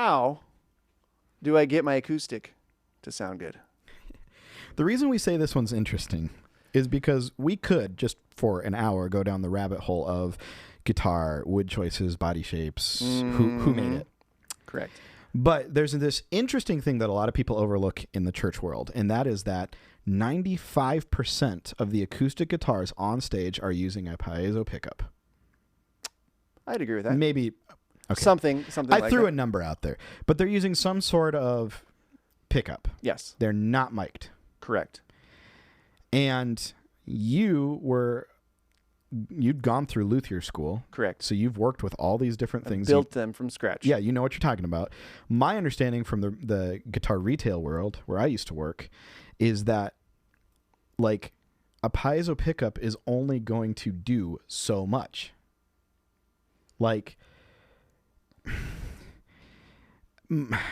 how do I get my acoustic to sound good? The reason we say this one's interesting is because we could just for an hour go down the rabbit hole of guitar, wood choices, body shapes, who made it. Correct. But there's this interesting thing that a lot of people overlook in the church world, and that is that 95% of the acoustic guitars on stage are using a piezo pickup. I'd agree with that. Maybe okay. Something I like threw that. a number out there, but they're using some sort of pickup. Yes. They're not mic'd. Correct. And you'd gone through luthier school. Correct. So you've worked with all these different things. Built them from scratch. Yeah, you know what you're talking about. My understanding from the guitar retail world, where I used to work, is that like a piezo pickup is only going to do so much. Like,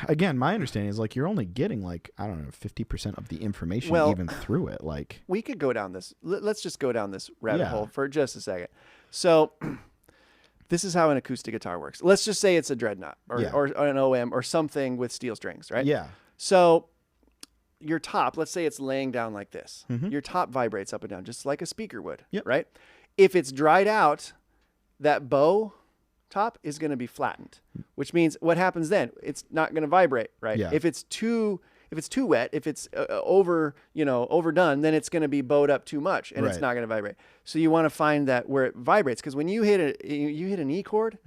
again, my understanding is like you're only getting like, I don't know, 50% of the information even through it. Like, we could go down this. Let's just go down this rabbit hole for just a second. So this is how an acoustic guitar works. Let's just say it's a dreadnought or an OM or something with steel strings, right? Yeah. So your top, let's say it's laying down like this. Mm-hmm. Your top vibrates up and down just like a speaker would, Yep. right? If it's dried out, that bow top is going to be flattened, which means what happens then? It's not going to vibrate, right? Yeah. If it's too wet, if it's overdone, then it's going to be bowed up too much, and it's not going to vibrate. So you want to find that where it vibrates, because when you hit an E chord,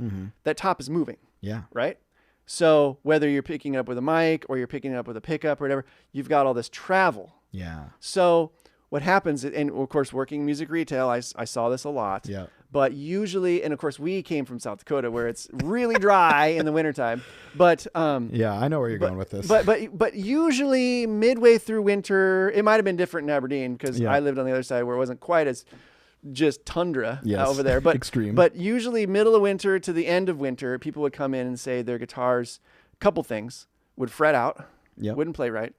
that top is moving. Yeah. Right. So whether you're picking it up with a mic or you're picking it up with a pickup or whatever, you've got all this travel. Yeah. So what happens, and of course, working music retail, I saw this a lot. Yeah. But usually, and of course, we came from South Dakota where it's really dry in the wintertime. But yeah, I know where you're going with this. But usually midway through winter, it might have been different in Aberdeen because I lived on the other side where it wasn't quite as just tundra over there. But extreme. But usually middle of winter to the end of winter, people would come in and say their guitars, a couple things, would fret out, wouldn't play right,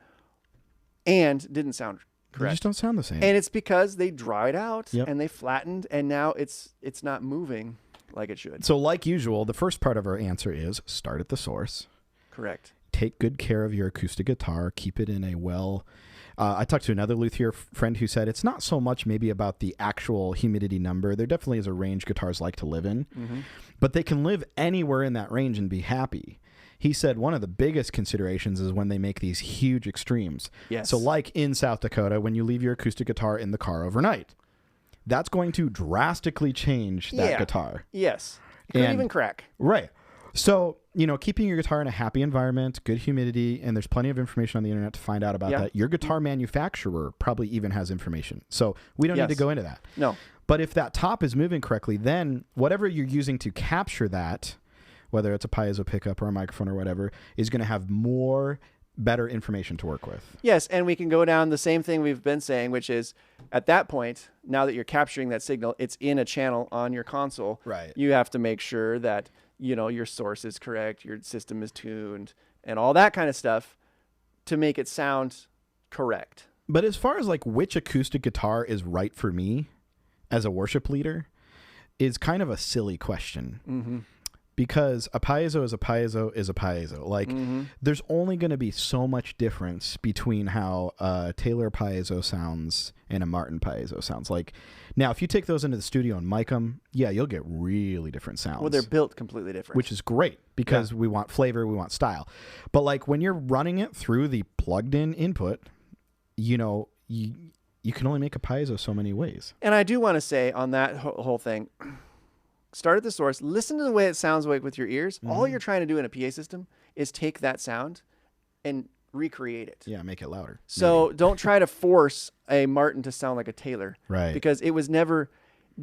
and didn't sound correct. They just don't sound the same. And it's because they dried out and they flattened, and now it's not moving like it should. So like usual, the first part of our answer is start at the source. Correct. Take good care of your acoustic guitar. Keep it in a I talked to another luthier friend who said it's not so much maybe about the actual humidity number. There definitely is a range guitars like to live in, but they can live anywhere in that range and be happy. He said one of the biggest considerations is when they make these huge extremes. Yes. So like in South Dakota, when you leave your acoustic guitar in the car overnight, that's going to drastically change that guitar. Yes. It could even crack. Right. So, keeping your guitar in a happy environment, good humidity, and there's plenty of information on the internet to find out about that. Your guitar manufacturer probably even has information. So we don't need to go into that. No. But if that top is moving correctly, then whatever you're using to capture that, whether it's a piezo pickup or a microphone or whatever, is going to have better information to work with. Yes, and we can go down the same thing we've been saying, which is at that point, now that you're capturing that signal, it's in a channel on your console. Right. You have to make sure that, your source is correct, your system is tuned, and all that kind of stuff to make it sound correct. But as far as like which acoustic guitar is right for me as a worship leader is kind of a silly question. Mm-hmm. Because a piezo is a piezo is a piezo. Like, there's only going to be so much difference between how a Taylor piezo sounds and a Martin piezo sounds. Like, now, if you take those into the studio and mic them, you'll get really different sounds. Well, they're built completely different. Which is great because we want flavor, we want style. But, like, when you're running it through the plugged-in input, you can only make a piezo so many ways. And I do want to say on that whole thing, start at the source, listen to the way it sounds like with your ears. All you're trying to do in a PA system is take that sound and recreate it. Yeah, make it louder. So don't try to force a Martin to sound like a Taylor. Right. Because it was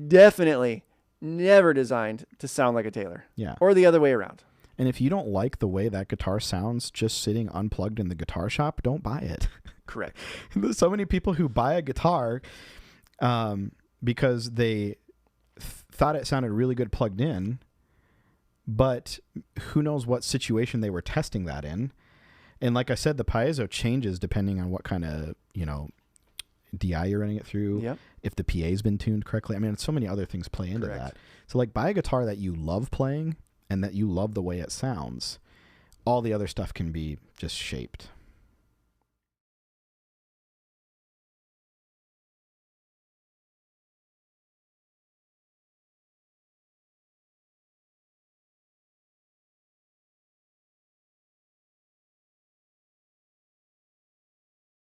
definitely never designed to sound like a Taylor. Yeah. Or the other way around. And if you don't like the way that guitar sounds just sitting unplugged in the guitar shop, don't buy it. Correct. There's so many people who buy a guitar because they thought it sounded really good plugged in, but who knows what situation they were testing that in. And like I said, the piezo changes depending on what kind of, DI you're running it through. Yep. If the PA's been tuned correctly. I mean, so many other things play into that. So like buy a guitar that you love playing and that you love the way it sounds. all the other stuff can be just shaped.